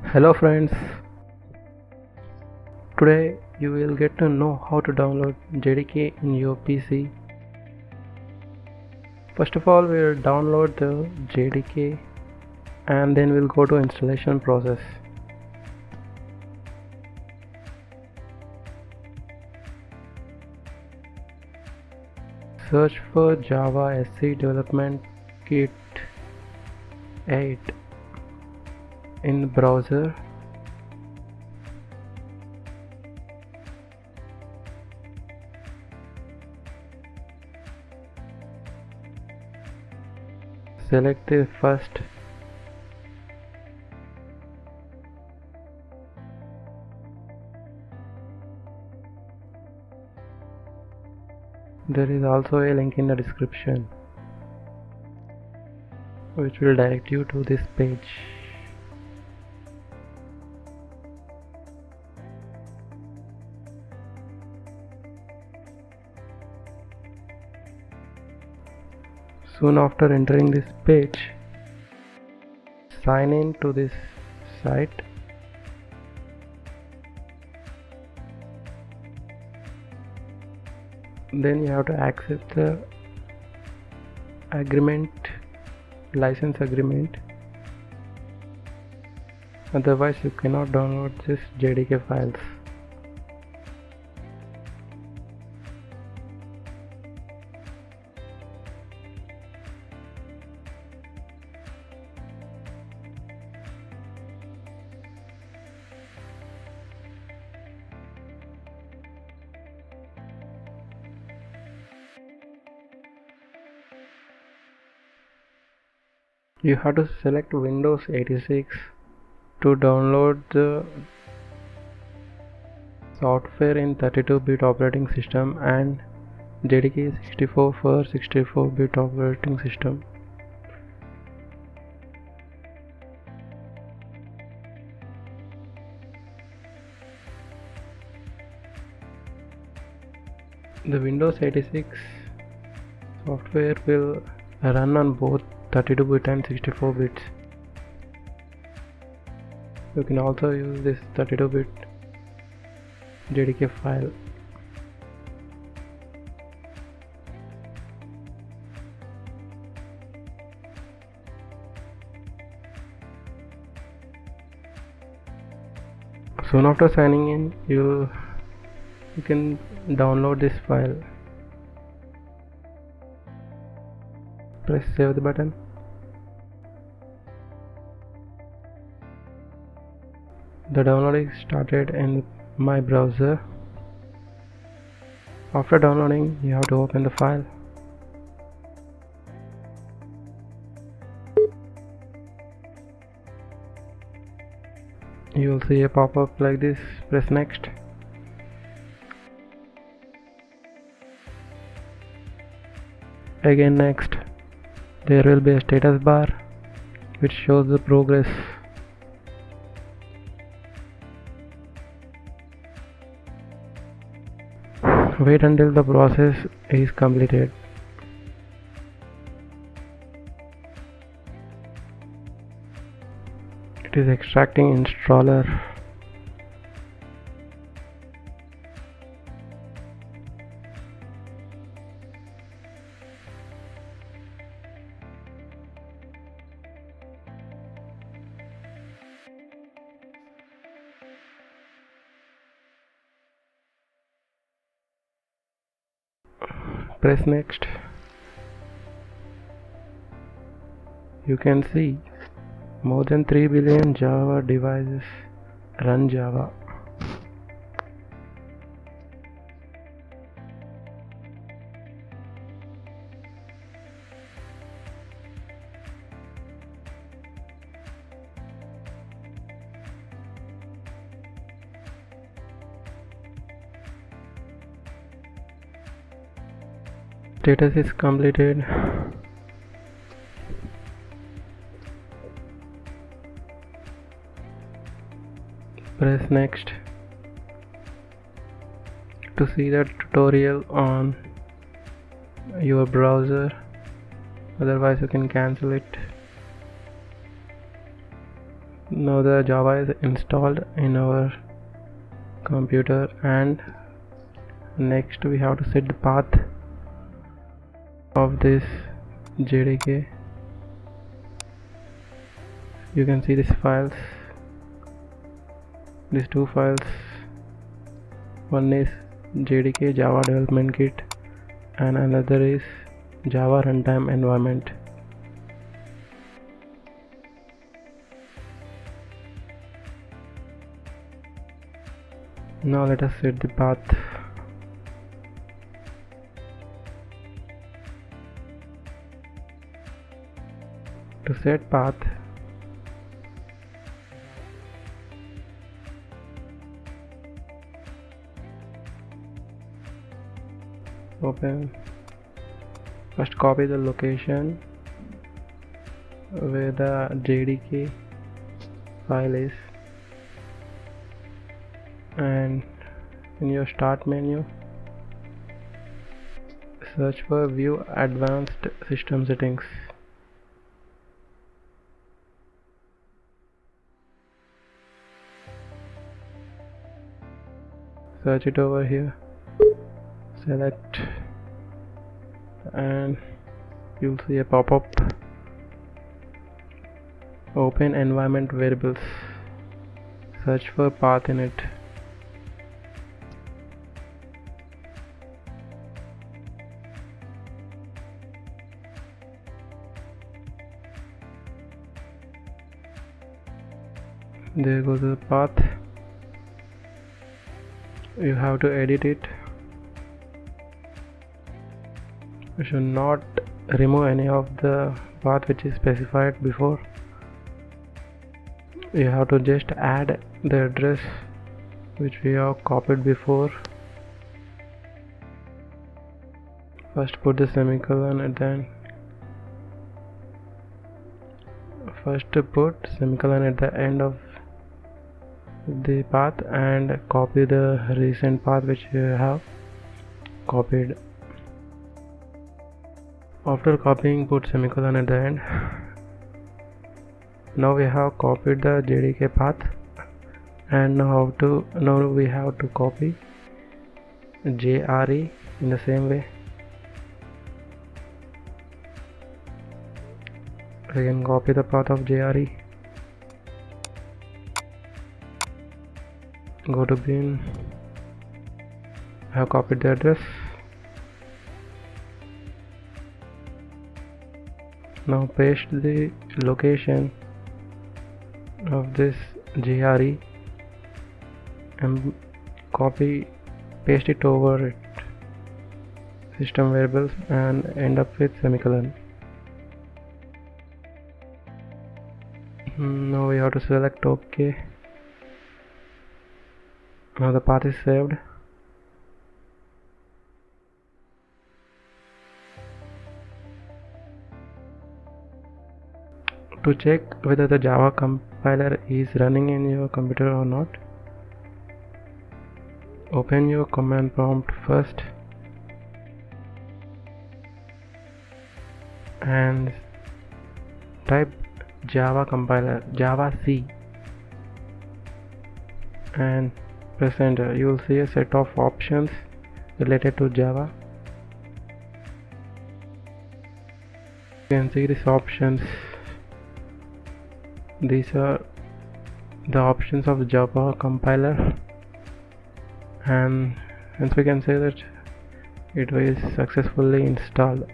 Hello friends, today you will get to know how to download JDK in your PC. First of all, we'll download the JDK and then we'll go to installation process. Search for Java SE Development Kit 8 in the browser. Select the first There is also a link in the description which will direct you to this page. Soon after entering this page, sign in to this site. Then you have to accept the license agreement. Otherwise you cannot download this JDK files. You have to select Windows 86 to download the software in 32-bit operating system and JDK 64 for 64-bit operating system. The Windows 86 software will run on both 32-bit and 64 bits. You can also use this 32-bit JDK file. Soon after signing in, you can download this file. Press save the button. The downloading started in my browser. After downloading, you have to open the file. You will see a pop-up like this. Press next. Again next. There will be a status bar which shows the progress. Wait until the process is completed. It is extracting installer. Press next. You can see more than 3 billion Java devices run Java. Status is completed. Press next to see the tutorial on your browser. Otherwise you can cancel it. Now the Java is installed in our computer, and next we have to set the path of this JDK. You can see these files, these two files. One is JDK Java Development Kit and another is Java Runtime Environment. Now let us set the path. To set path, open, first copy the location where the JDK file is, and in your start menu search for view advanced system settings. Search it over here, select, and you'll see a pop-up. Open environment variables, search for path in it. There goes the path. You have to edit it. You should not remove any of the path which is specified before. You have to just add the address which we have copied before. First put the semicolon at the end. First put semicolon at the end of the path and copy the recent path which you have copied. After copying, put semicolon at the end. Now we have copied the JDK path, and now we have to copy JRE in the same way. Again, copy the path of JRE. Go to bin. I have copied the address. Now paste the location of this JRE and paste it over it, system variables, and end up with semicolon. Now we have to select OK. Now the path is saved. To check whether the Java compiler is running in your computer or not, open your command prompt first and type Java compiler, Java C, and press enter. You will see a set of options related to Java. You can see these options. These are the options of Java compiler, and hence we can say that it was successfully installed.